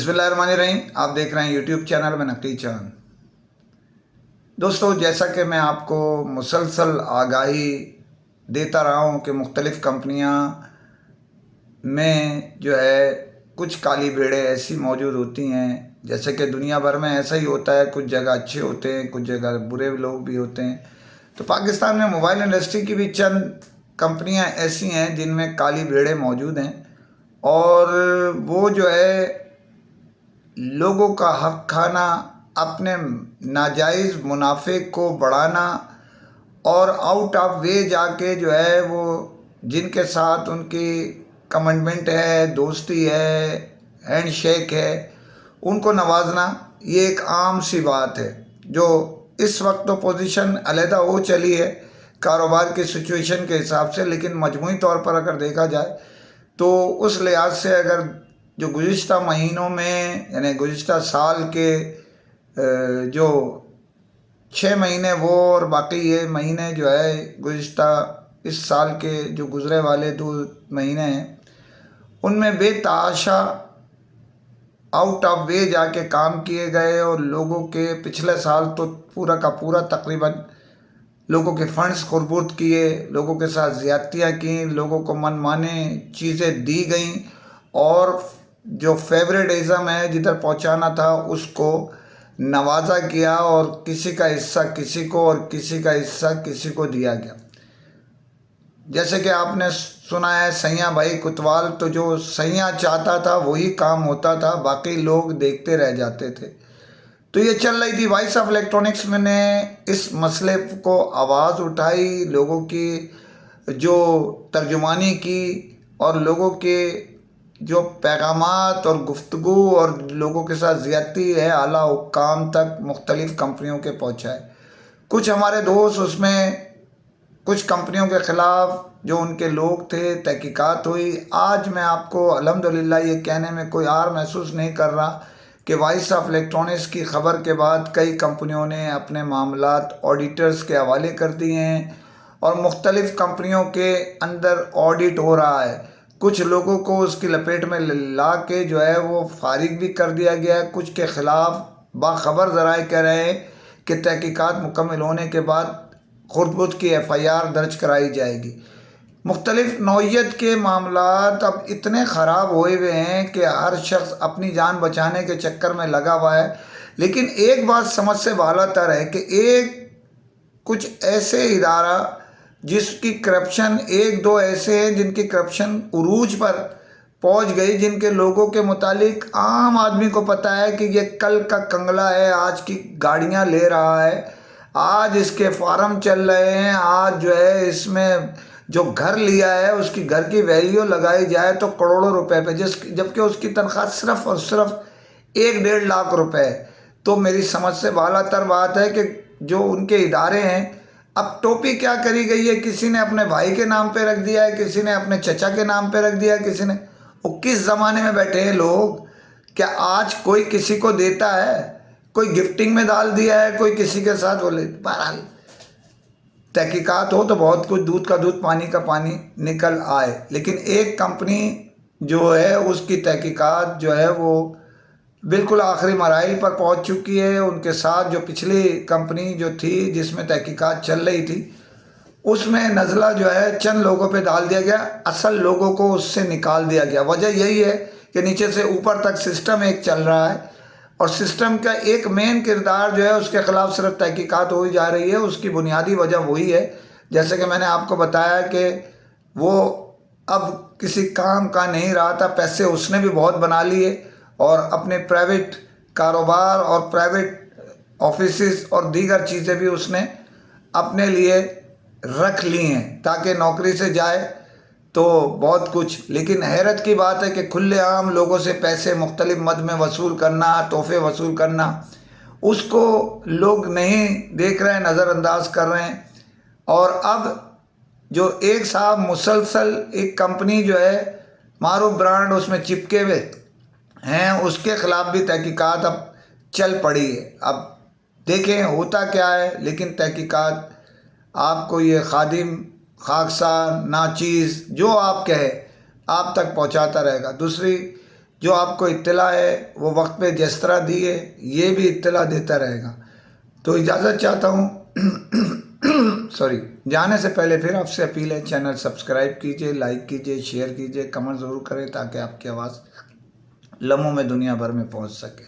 बिस्मिल्लाहिर्रहमानिर्रहीम। आप देख रहे हैं यूट्यूब चैनल में नकली चांद। दोस्तों, जैसा कि मैं आपको मुसलसल आगाही देता रहा हूँ कि मुख्तलिफ़ कंपनियाँ में जो है कुछ काली भेड़ें ऐसी मौजूद होती हैं, जैसे कि दुनिया भर में ऐसा ही होता है। कुछ जगह अच्छे होते हैं, कुछ जगह बुरे लोग भी होते हैं। तो पाकिस्तान में मोबाइल इंडस्ट्री की भी चंद कंपनियां ऐसी हैं जिनमें काली भेड़ें मौजूद हैं, और वो जो है लोगों का हक खाना, अपने नाजायज़ मुनाफे को बढ़ाना और आउट ऑफ वे जाके जो है वो जिनके साथ उनकी कमिटमेंट है, दोस्ती है, हैंड शेक है, उनको नवाजना, ये एक आम सी बात है। जो इस वक्त तो पोजीशन अलहदा हो चली है कारोबार की सिचुएशन के हिसाब से, लेकिन मजमूई तौर पर अगर देखा जाए तो उस लिहाज से अगर जो गुज़िश्ता महीनों में यानी गुज़िश्ता साल के जो 6 महीने वो और बाकी ये महीने जो है गुज़िश्ता इस साल के जो गुज़रे वाले 2 महीने हैं, उनमें बेतहाशा आउट ऑफ वे जाके काम किए गए। और लोगों के पिछले साल तो पूरा का पूरा तकरीबन लोगों के फंड्स खुरबुद किए, लोगों के साथ ज़्यादतियाँ की, लोगों को मनमाने चीज़ें दी गई, और जो फेवरेटिज़म है जिधर पहुंचाना था उसको नवाजा किया, और किसी का हिस्सा किसी को और किसी का हिस्सा किसी को दिया गया। जैसे कि आपने सुना है सैयां भाई कुतवाल, तो जो सैयां चाहता था वही काम होता था, बाकी लोग देखते रह जाते थे। तो ये चल रही थी। वॉइस ऑफ इलेक्ट्रॉनिक्स मैंने इस मसले को आवाज़ उठाई, लोगों की जो तर्जुमानी की, और लोगों के जो पैगामात और गुफ्तगू और लोगों के साथ ज़्यादती है आला हुक्काम तक मुख्तलिफ़ कंपनियों के पहुँचाए। कुछ हमारे दोस्त उसमें कुछ कंपनियों के ख़िलाफ़ जो उनके लोग थे, तहकीकात हुई। आज मैं आपको अल्हम्दुलिल्लाह ये कहने में कोई आर महसूस नहीं कर रहा कि वॉइस ऑफ इलेक्ट्रॉनिक्स की ख़बर के बाद कई कंपनियों ने अपने मामलात ऑडिटर्स के हवाले कर दिए हैं, और मुख्तलिफ़ कंपनियों के अंदर ऑडिट हो रहा है। कुछ लोगों को उसकी लपेट में ला के जो है वो फारिग भी कर दिया गया है। कुछ के ख़िलाफ़ बाखबर ज़राए कह रहे हैं कि तहकीकात मुकम्मल होने के बाद खुर्द की FIR दर्ज कराई जाएगी। मुख्तलिफ़ नौइयत के मामलात अब इतने ख़राब हुए हुए हैं कि हर शख्स अपनी जान बचाने के चक्कर में लगा हुआ है। लेकिन एक बात समझ से बालातर है कि एक कुछ ऐसे इदारा जिसकी करप्शन, एक दो ऐसे हैं जिनकी करप्शन उरूज पर पहुंच गई, जिनके लोगों के मुतालिक आम आदमी को पता है कि ये कल का कंगला है, आज की गाड़ियां ले रहा है, आज इसके फार्म चल रहे हैं, आज जो है इसमें जो घर लिया है उसकी घर की वैल्यू लगाई जाए तो करोड़ों रुपए पे, जबकि उसकी तनख्वाह सिर्फ और सिर्फ 1-1.5 लाख रुपए है। तो मेरी समझ से बालातर बात है कि जो उनके इदारे हैं, अब टोपी क्या करी गई है, किसी ने अपने भाई के नाम पे रख दिया है, किसी ने अपने चचा के नाम पे रख दिया है, किसी ने, वो किस ज़माने में बैठे हैं लोग। क्या आज कोई किसी को देता है? कोई गिफ्टिंग में डाल दिया है, कोई किसी के साथ बोले। बहरहाल तहकीकात हो तो बहुत कुछ, दूध का दूध पानी का पानी निकल आए। लेकिन एक कंपनी जो है उसकी तहकीकात जो है वो बिल्कुल आखिरी मराइल पर पहुंच चुकी है। उनके साथ जो पिछली कंपनी जो थी जिसमें तहकीकात चल रही थी, उसमें नज़ला जो है चंद लोगों पे डाल दिया गया, असल लोगों को उससे निकाल दिया गया। वजह यही है कि नीचे से ऊपर तक सिस्टम एक चल रहा है, और सिस्टम का एक मेन किरदार जो है उसके ख़िलाफ़ सिर्फ तहकीकात हो जा रही है। उसकी बुनियादी वजह वही है, जैसे कि मैंने आपको बताया कि वो अब किसी काम का नहीं रहा था, पैसे उसने भी बहुत बना लिए, और अपने प्राइवेट कारोबार और प्राइवेट ऑफिसेस और दीगर चीज़ें भी उसने अपने लिए रख ली हैं ताकि नौकरी से जाए तो बहुत कुछ। लेकिन हैरत की बात है कि खुलेआम लोगों से पैसे मुख्तलिफ मद में वसूल करना, तोहफे वसूल करना, उसको लोग नहीं देख रहे हैं, नज़रअंदाज कर रहे हैं। और अब जो एक साहब मुसलसल एक कंपनी जो है मारूफ ब्रांड उसमें चिपके हुए हैं, उसके ख़िलाफ़ भी तहकीकात अब चल पड़ी है। अब देखें होता क्या है, लेकिन तहकीकात आपको ये खादिम, खाकसार, नाचीज़ जो आप कहे आप तक पहुंचाता रहेगा। दूसरी جو آپ کو اطلاع ہے وہ وقت پہ جس طرح دی ہے یہ بھی اطلاع دیتا رہے گا. تو اجازت چاہتا ہوں سوری. جانے سے پہلے پھر آپ سے اپیل ہے، چینل سبسکرائب کیجئے، لائک کیجئے، شیئر کیجئے، کمنٹ ضرور کریں تاکہ آپ کی آواز لمحوں میں دنیا بھر میں پہنچ سکے.